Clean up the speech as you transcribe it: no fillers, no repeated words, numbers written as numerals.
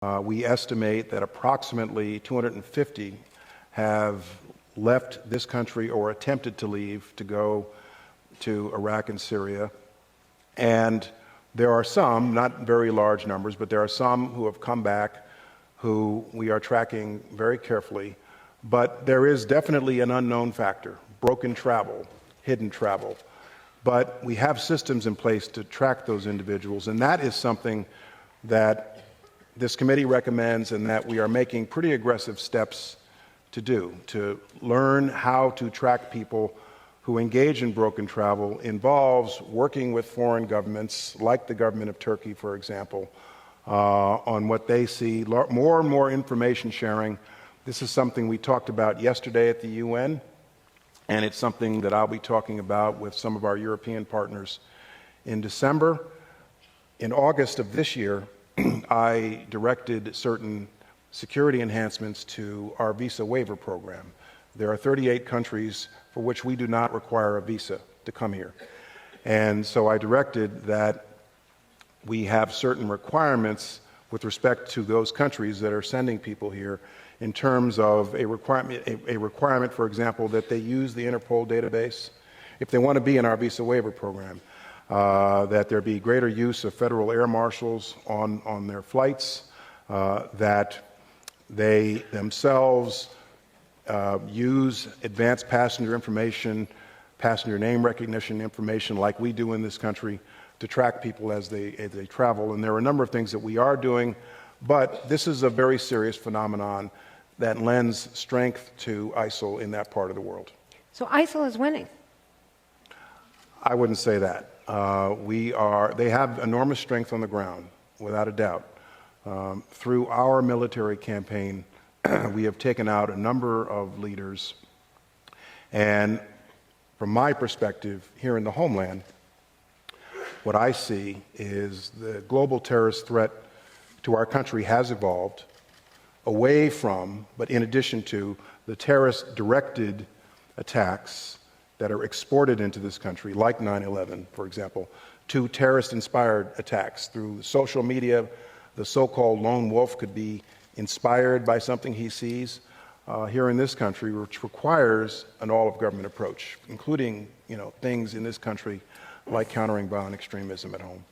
We estimate that approximately 250 have left this country or attempted to leave to go to Iraq and Syria. And there are some, not very large numbers, but there are some who have come back who we are tracking very carefully. But there is definitely an unknown factor, broken travel, hidden travel. But we have systems in place to track those individuals, and that is something that this committee recommends and that we are making pretty aggressive steps to do, to learn how to track people who engage in broken travel. Involves working with foreign governments, like the government of Turkey, for example, on what they see, more and more information sharing. This is something we talked about yesterday at the UN, and it's something that I'll be talking about with some of our European partners in December. In August of this year, I directed certain security enhancements to our visa waiver program. There are 38 countries for which we do not require a visa to come here. And so I directed that we have certain requirements with respect to those countries that are sending people here in terms of a requirement, for example, that they use the Interpol database if they want to be in our visa waiver program. That there be greater use of federal air marshals on their flights, that they themselves use advanced passenger information, passenger name recognition information like we do in this country to track people as they travel. And there are a number of things that we are doing, but this is a very serious phenomenon that lends strength to ISIL in that part of the world. So ISIL is winning? I wouldn't say that. They have enormous strength on the ground, without a doubt. Through our military campaign, we have taken out a number of leaders. And from my perspective, here in the homeland, what I see is the global terrorist threat to our country has evolved away from, but in addition to, the terrorist-directed attacks that are exported into this country, like 9/11, for example, to terrorist-inspired attacks through social media. The so-called lone wolf could be inspired by something he sees here in this country, which requires an all-of-government approach, including, things in this country like countering violent extremism at home.